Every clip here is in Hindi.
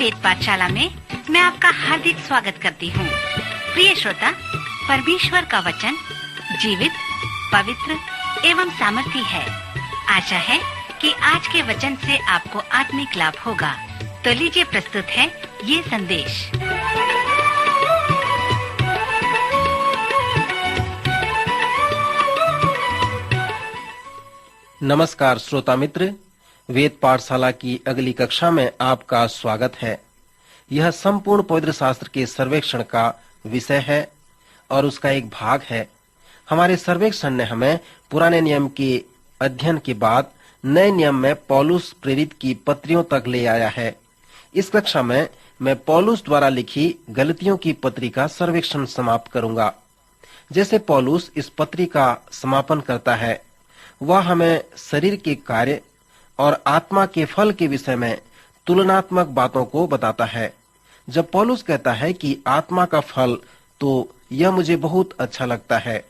वेद पाठशाला में मैं आपका हार्दिक स्वागत करती हूँ। प्रिय श्रोता, परमेश्वर का वचन जीवित, पवित्र एवं सामर्थी है। आशा है कि आज के वचन से आपको आत्मिक लाभ होगा। तो लीजिए प्रस्तुत है ये संदेश। नमस्कार श्रोता मित्र, वेद पाठशाला की अगली कक्षा में आपका स्वागत है। यह संपूर्ण पवित्र शास्त्र के सर्वेक्षण का विषय है और उसका एक भाग है। हमारे सर्वेक्षण ने हमें पुराने नियम के अध्ययन के बाद नए नियम में पौलुस प्रेरित की पत्रियों तक ले आया है। इस कक्षा में मैं पौलुस द्वारा लिखी गलतियों की पत्री का सर्वेक्षण समाप्त करूंगा। जैसे पौलुस इस पत्री का समापन करता है, वह हमें शरीर के कार्य और आत्मा के फल के विषय में तुलनात्मक बातों को बताता है। जब पौलुस कहता है कि आत्मा का फल, तो यह मुझे बहुत अच्छा लगता है।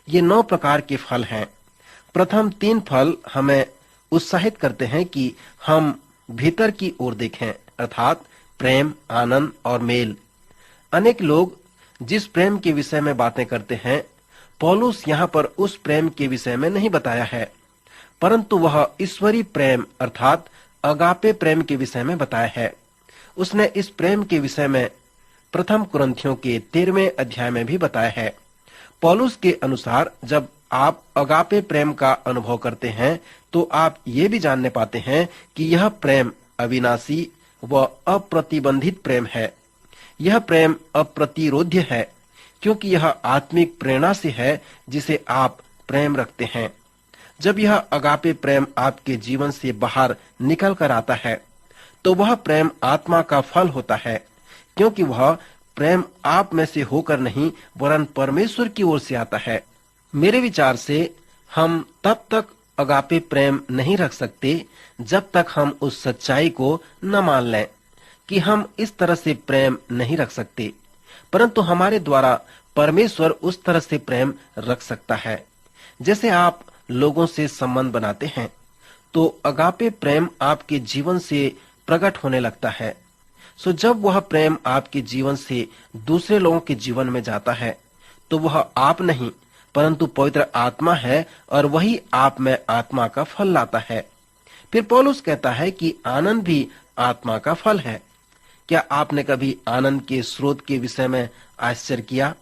ये 9 प्रकार के फल हैं। प्रथम 3 फल हमें उत्साहित करते हैं कि हम भीतर की ओर देखें, अर्थात प्रेम, आनंद और मेल। अनेक लोग जिस प्रेम के विषय में बातें करते हैं, पौलुस यहाँ पर उस प्रेम के विषय में नहीं बताया है, परंतु वह ईश्वरीय प्रेम अर्थात अगापे प्रेम के विषय में बताया है। उसने इस प्रेम के विषय में प्रथम कुरिन्थियों के 13वें अध्याय में भी बताया है। पौलुस के अनुसार जब आप अगापे प्रेम का अनुभव करते हैं, तो आप ये भी जानने पाते हैं कि यह प्रेम अविनाशी व अप्रतिबंधित प्रेम है। यह प्रेम अप्रतिरोध्य है, क्योंकि यह आत्मिक प्रेरणा से है जिसे आप प्रेम रखते हैं। जब यह अगापे प्रेम आपके जीवन से बाहर निकल कर आता है, तो वह प्रेम आत्मा का फल होता है, क्योंकि वह प्रेम आप में से होकर नहीं वरन परमेश्वर की ओर से आता है। मेरे विचार से हम तब तक अगापे प्रेम नहीं रख सकते जब तक हम उस सच्चाई को न मान लें कि हम इस तरह से प्रेम नहीं रख सकते, परंतु हमारे द्वारा परमेश्वर उस तरह से प्रेम रख सकता है। जैसे आप लोगों से संबंध बनाते हैं, तो अगापे प्रेम आपके जीवन से प्रकट होने लगता है। सो जब वह प्रेम आपके जीवन से दूसरे लोगों के जीवन में जाता है, तो वह आप नहीं परंतु पवित्र आत्मा है और वही आप में आत्मा का फल लाता है। फिर पौलुस कहता है कि आनंद भी आत्मा का फल है। क्या आपने कभी आनंद के स्रोत के विषय में आश्चर्य किया?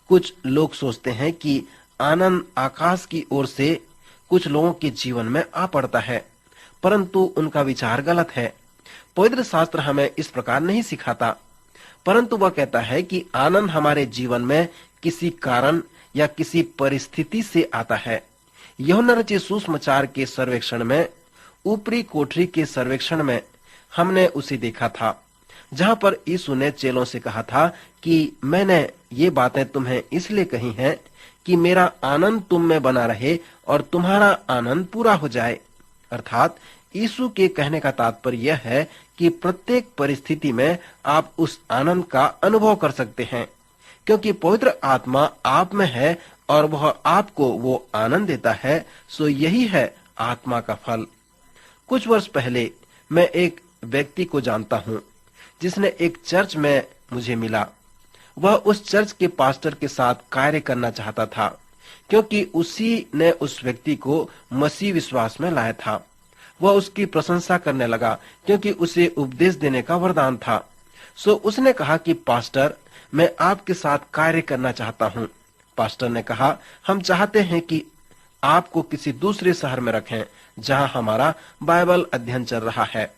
कुछ लोग सोचते हैं कि आनंद आकाश की ओर से कुछ लोगों के जीवन में आ पड़ता है, परंतु उनका विचार गलत है। पवित्र शास्त्र हमें इस प्रकार नहीं सिखाता, परंतु वह कहता है कि आनंद हमारे जीवन में किसी कारण या किसी परिस्थिति से आता है। यूहन्ना रचित सुसमाचार के सर्वेक्षण में, ऊपरी कोठरी के सर्वेक्षण में हमने उसे देखा था, जहाँ पर यीशु ने चेलों से कहा था कि मैंने ये बातें तुम्हें इसलिए कही हैं कि मेरा आनंद तुम में बना रहे और तुम्हारा आनंद पूरा हो जाए। अर्थात यीशु के कहने का तात्पर्य यह है कि प्रत्येक परिस्थिति में आप उस आनंद का अनुभव कर सकते हैं, क्योंकि पवित्र आत्मा आप में है और वह आपको वो आनंद देता है। सो यही है आत्मा का फल। कुछ वर्ष पहले मैं एक व्यक्ति को जानता हूँ जिसने एक चर्च में मुझे मिला। वह उस चर्च के पास्टर के साथ कार्य करना चाहता था, क्योंकि उसी ने उस व्यक्ति को मसीह विश्वास में लाया था। वह उसकी प्रशंसा करने लगा, क्योंकि उसे उपदेश देने का वरदान था। सो उसने कहा कि पास्टर, मैं आपके साथ कार्य करना चाहता हूँ। पास्टर ने कहा, हम चाहते हैं कि आपको किसी दूसरे शहर में रखें जहाँ हमारा बाइबल अध्ययन चल रहा है,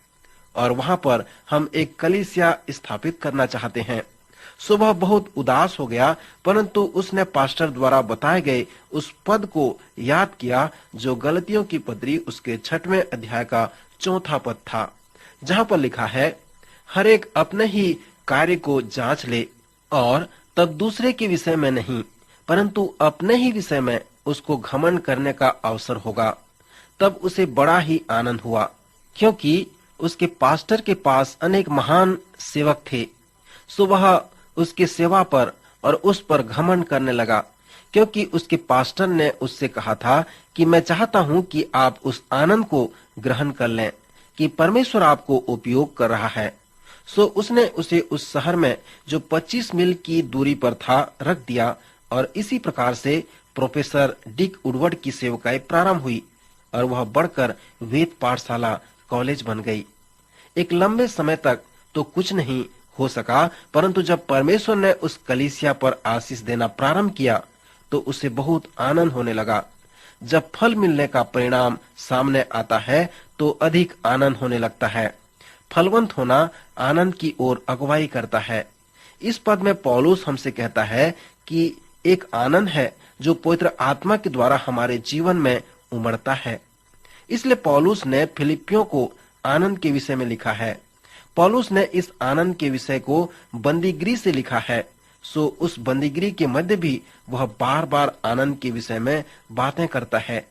और वहाँ पर हम एक कलीसिया स्थापित करना चाहते हैं। सुबह बहुत उदास हो गया, परंतु उसने पास्टर द्वारा बताए गए उस पद को याद किया जो गलतियों की पत्री उसके 6वें अध्याय का 4था पद था, जहाँ पर लिखा है, हर एक अपने ही कार्य को जांच ले और तब दूसरे के विषय में नहीं परंतु अपने ही विषय में उसको घमंड करने का अवसर होगा। तब उसे बड़ा ही आनंद हुआ, क्योंकि उसके पास्टर के पास अनेक महान सेवक थे। सो वह उसके सेवा पर और उस पर घमंड करने लगा, क्योंकि उसके पास्टर ने उससे कहा था कि मैं चाहता हूं कि आप उस आनंद को ग्रहण कर लें कि परमेश्वर आपको उपयोग कर रहा है। सो उसने उसे उस शहर में जो 25 मील की दूरी पर था रख दिया और इसी प्रकार से प्रोफेसर डिक वुडवर्ड की सेवकाई प्रारंभ हुई और वह बढ़कर वेद पाठशाला कॉलेज बन गई। एक लंबे समय तक तो कुछ नहीं हो सका, परंतु जब परमेश्वर ने उस कलीसिया पर आशीष देना प्रारंभ किया तो उसे बहुत आनंद होने लगा। जब फल मिलने का परिणाम सामने आता है तो अधिक आनंद होने लगता है। फलवंत होना आनंद की ओर अगुवाई करता है। इस पद में पौलुस हमसे कहता है कि एक आनंद है जो पवित्र आत्मा के द्वारा हमारे जीवन में उमड़ता है। इसलिए पौलुस ने फिलिपियों को आनंद के विषय में लिखा है। पौलुस ने इस आनंद के विषय को बंदीगृह से लिखा है। सो उस बंदीगृह के मध्य भी वह बार बार आनंद के विषय में बातें करता है।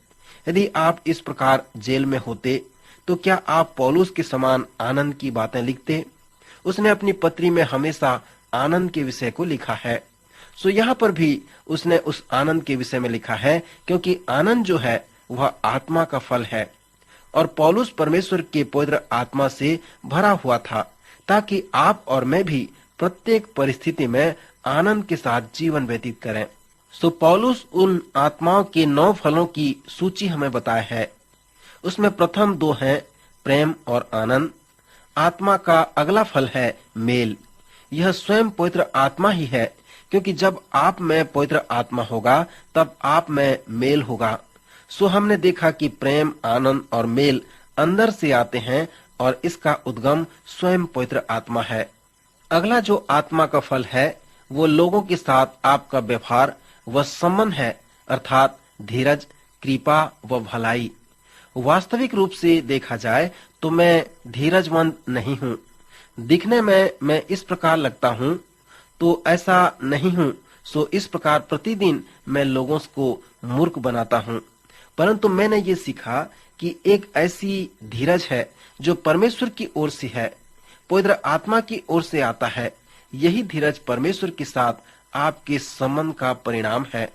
यदि आप इस प्रकार जेल में होते तो क्या आप पौलुस के समान आनंद की बातें लिखते? उसने अपनी पत्री में हमेशा आनंद के विषय को लिखा है। सो यहाँ पर भी उसने उस आनंद के विषय में लिखा है, क्योंकि आनंद जो है वह आत्मा का फल है और पौलुस परमेश्वर के पवित्र आत्मा से भरा हुआ था ताकि आप और मैं भी प्रत्येक परिस्थिति में आनंद के साथ जीवन व्यतीत करें। सो पौलुस उन आत्माओं के 9 फलों की सूची हमें बताया है। उसमें प्रथम 2 हैं प्रेम और आनंद। आत्मा का अगला फल है मेल। यह स्वयं पवित्र आत्मा ही है, क्योंकि जब आप में पवित्र आत्मा होगा तब आप में मेल होगा। सो हमने देखा कि प्रेम, आनंद और मेल अंदर से आते हैं और इसका उद्गम स्वयं पवित्र आत्मा है। अगला जो आत्मा का फल है वो लोगों के साथ आपका व्यवहार व संबंध है, अर्थात धीरज, कृपा व भलाई। वास्तविक रूप से देखा जाए तो मैं धीरजमंद नहीं हूँ। दिखने में मैं इस प्रकार लगता हूँ तो ऐसा नहीं हूँ। सो इस प्रकार प्रतिदिन मैं लोगों को मूर्ख बनाता हूँ, परंतु मैंने ये सीखा कि एक ऐसी धीरज है जो परमेश्वर की ओर से है, पवित्र आत्मा की ओर से आता है। यही धीरज परमेश्वर के साथ आपके संबंध का परिणाम है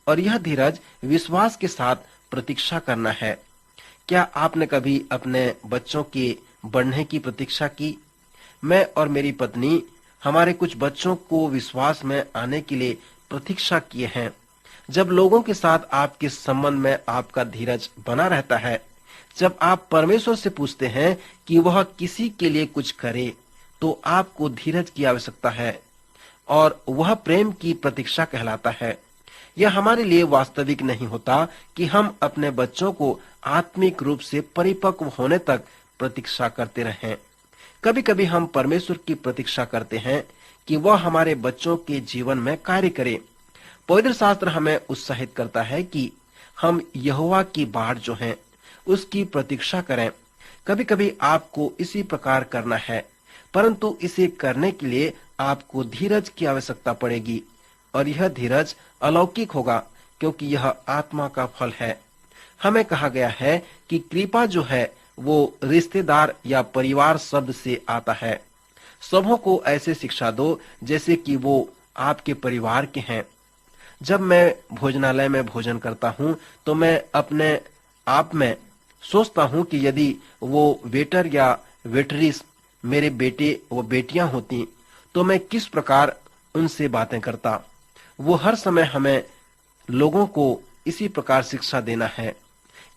और यह धीरज विश्वास के साथ प्रतीक्षा करना है। क्या आपने कभी अपने बच्चों के बढ़ने की प्रतीक्षा की? मैं और मेरी पत्नी हमारे कुछ बच्चों को विश्वास में आने के लिए प्रतीक्षा किए हैं। जब लोगों के साथ आपके संबंध में आपका धीरज बना रहता है, जब आप परमेश्वर से पूछते हैं कि वह किसी के लिए कुछ करे, तो आपको धीरज की आवश्यकता है और वह प्रेम की प्रतीक्षा कहलाता है। यह हमारे लिए वास्तविक नहीं होता कि हम अपने बच्चों को आत्मिक रूप से परिपक्व होने तक प्रतीक्षा करते रहें। कभी कभी हम परमेश्वर की प्रतीक्षा करते हैं कि वह हमारे बच्चों के जीवन में कार्य करे। पवित्र शास्त्र हमें उत्साहित करता है कि हम यहोवा की बाट जो है उसकी प्रतीक्षा करें। कभी कभी आपको इसी प्रकार करना है, परंतु इसे करने के लिए आपको धीरज की आवश्यकता पड़ेगी और यह धीरज अलौकिक होगा, क्योंकि यह आत्मा का फल है। हमें कहा गया है कि कृपा जो है वो रिश्तेदार या परिवार शब्द से आता है। सबों को ऐसे शिक्षा दो जैसे कि वो आपके परिवार के हैं। जब मैं भोजनालय में भोजन करता हूँ तो मैं अपने आप में सोचता हूँ कि यदि वो वेटर या वेटरिस मेरे बेटे व बेटियां होती तो मैं किस प्रकार उनसे बातें करता। वो हर समय हमें लोगों को इसी प्रकार शिक्षा देना है,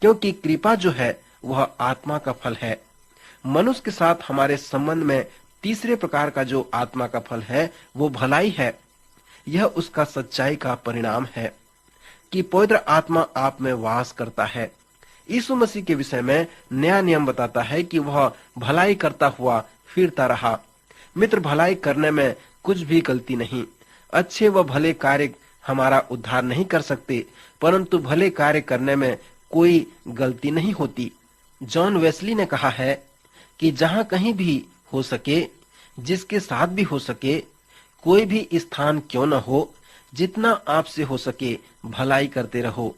क्योंकि कृपा जो है वह आत्मा का फल है। मनुष्य के साथ हमारे संबंध में तीसरे प्रकार का जो आत्मा का फल है वो भलाई है। यह उसका सच्चाई का परिणाम है कि पवित्र आत्मा आप में वास करता है। यीशु मसीह के विषय में नया नियम बताता है कि वह भलाई करता हुआ फिरता रहा। मित्र, भलाई करने में कुछ भी गलती नहीं। अच्छे व भले कार्य हमारा उद्धार नहीं कर सकते, परंतु भले कार्य करने में कोई गलती नहीं होती। जॉन वेस्ली ने कहा है कि जहाँ कहीं भी हो सके, जिसके साथ भी हो सके, कोई भी स्थान क्यों न हो, जितना आपसे हो सके भलाई करते रहो।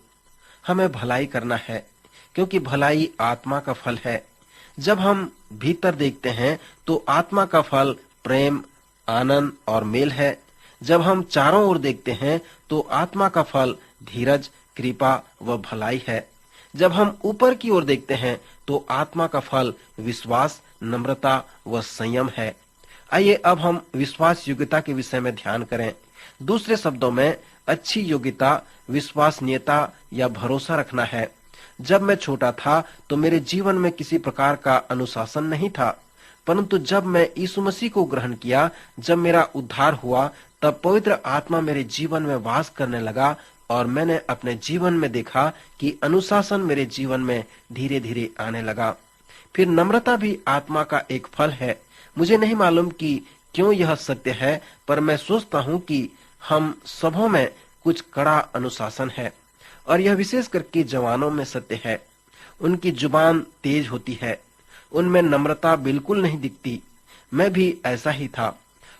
हमें भलाई करना है, क्योंकि भलाई आत्मा का फल है। जब हम भीतर देखते हैं तो आत्मा का फल प्रेम, आनंद और मेल है। जब हम चारों ओर देखते हैं तो आत्मा का फल धीरज, कृपा व भलाई है। जब हम ऊपर की ओर देखते हैं तो आत्मा का फल विश्वास, नम्रता व संयम है। आइए अब हम विश्वास योग्यता के विषय में ध्यान करें। दूसरे शब्दों में अच्छी योग्यता विश्वसनीयता या भरोसा रखना है। जब मैं छोटा था तो मेरे जीवन में किसी प्रकार का अनुशासन नहीं था, परंतु जब मैं यीशु मसीह को ग्रहण किया, जब मेरा उद्धार हुआ, तब पवित्र आत्मा मेरे जीवन में वास करने लगा और मैंने अपने जीवन में देखा कि अनुशासन मेरे जीवन में धीरे धीरे आने लगा। फिर नम्रता भी आत्मा का एक फल है। मुझे नहीं मालूम कि क्यों यह सत्य है, पर मैं सोचता हूँ कि हम सबों में कुछ कड़ा अनुशासन है और यह विशेष करके जवानों में सत्य है। उनकी जुबान तेज होती है, उनमें नम्रता बिल्कुल नहीं दिखती। मैं भी ऐसा ही था,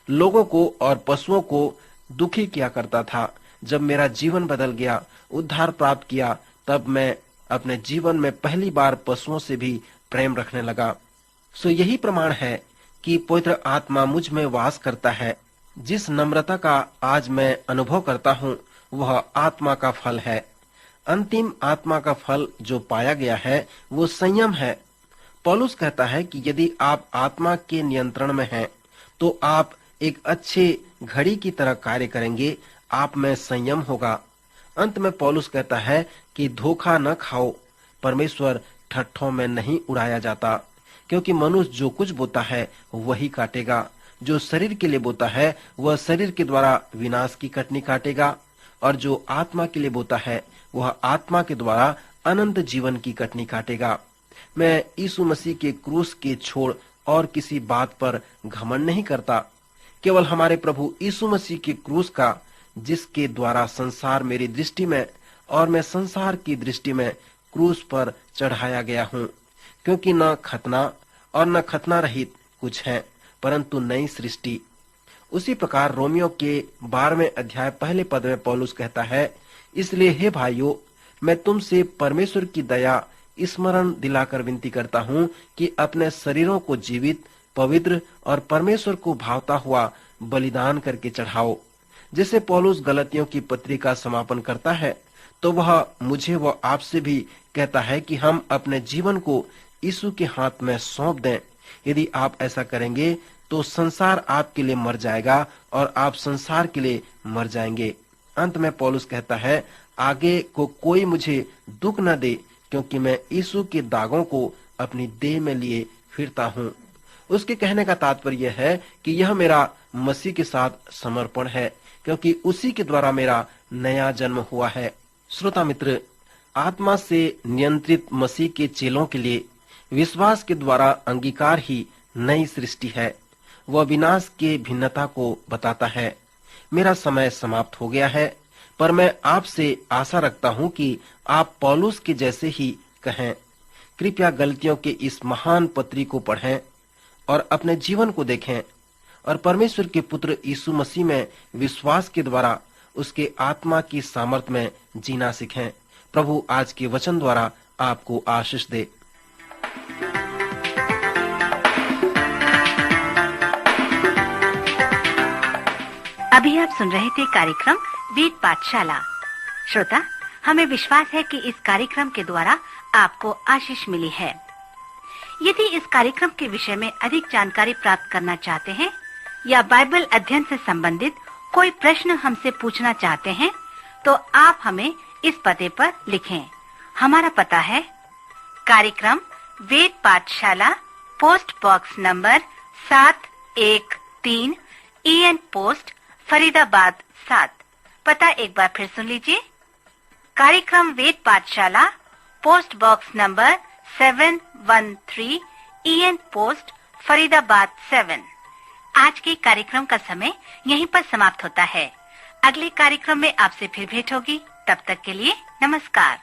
लोगों को और पशुओं को दुखी किया करता था। जब मेरा जीवन बदल गया, उद्धार प्राप्त किया, तब मैं अपने जीवन में पहली बार पशुओं से भी प्रेम रखने लगा। सो यही प्रमाण है कि पवित्र आत्मा मुझ में वास करता है। जिस नम्रता का आज मैं अनुभव करता हूँ, वह आत्मा का फल है। अंतिम आत्मा का फल जो पाया गया है वो संयम है। पौलुस कहता है कि यदि आप आत्मा के नियंत्रण में हैं, तो आप एक अच्छे घड़ी की तरह कार्य करेंगे। आप में संयम होगा। अंत में पौलुस कहता है कि धोखा न खाओ, परमेश्वर ठट्ठों में नहीं उड़ाया जाता, क्योंकि मनुष्य जो कुछ बोता है वही काटेगा। जो शरीर के लिए बोता है वह शरीर के द्वारा विनाश की कटनी काटेगा, और जो आत्मा के लिए बोता है वह आत्मा के द्वारा अनंत जीवन की कटनी काटेगा। मैं यीशु मसीह के क्रूस के छोड़ और किसी बात पर घमंड नहीं करता। केवल हमारे प्रभु यीशु मसीह के क्रूस का, जिसके द्वारा संसार मेरी दृष्टि में और मैं संसार की दृष्टि में क्रूस पर चढ़ाया गया हूँ। क्योंकि न खतना और न खतना रहित कुछ है, परंतु नई सृष्टि। उसी प्रकार रोमियो के 12वें अध्याय पहले पद में पौलुस कहता है, इसलिए हे भाइयों, मैं तुमसे परमेश्वर की दया स्मरण दिलाकर विनती करता हूँ कि अपने शरीरों को जीवित, पवित्र और परमेश्वर को भावता हुआ बलिदान करके चढ़ाओ। जैसे पौलुस गलतियों की पत्री का समापन करता है, तो वह मुझे व आपसे भी कहता है कि हम अपने जीवन को यीशु के हाथ में सौंप दें। यदि आप ऐसा करेंगे तो संसार आपके लिए मर जाएगा और आप संसार के लिए मर जाएंगे। अंत में पौलुस कहता है, आगे को कोई मुझे दुख न दे, क्योंकि मैं यीशु के दागों को अपनी देह में लिए फिरता हूँ। उसके कहने का तात्पर्य है कि यह मेरा मसीह के साथ समर्पण है, क्योंकि उसी के द्वारा मेरा नया जन्म हुआ है। श्रोता मित्र, आत्मा से नियंत्रित मसीह के चेलों के लिए विश्वास के द्वारा अंगीकार ही नई सृष्टि है। वह विनाश के भिन्नता को बताता है। मेरा समय समाप्त हो गया है, पर मैं आपसे आशा रखता हूँ कि आप पौलुस के जैसे ही कहें। कृपया गलतियों के इस महान पत्री को पढ़ें और अपने जीवन को देखें और परमेश्वर के पुत्र यीशु मसीह में विश्वास के द्वारा उसके आत्मा की सामर्थ में जीना सीखें। प्रभु आज के वचन द्वारा आपको आशीष दे। अभी आप सुन रहे थे कार्यक्रम वेद पाठशाला। श्रोता, हमें विश्वास है कि इस कार्यक्रम के द्वारा आपको आशीष मिली है। यदि इस कार्यक्रम के विषय में अधिक जानकारी प्राप्त करना चाहते हैं या बाइबल अध्ययन से संबंधित कोई प्रश्न हमसे पूछना चाहते हैं, तो आप हमें इस पते पर लिखें। हमारा पता है कार्यक्रम वेद पाठशाला, post box number 713, EN post, Faridabad 7। पता एक बार फिर सुन लीजिए। कार्यक्रम वेद पाठशाला, post box number 713, EN post, Faridabad 7। आज के कार्यक्रम का समय यहीं पर समाप्त होता है। अगले कार्यक्रम में आपसे फिर भेंट होगी। तब तक के लिए नमस्कार।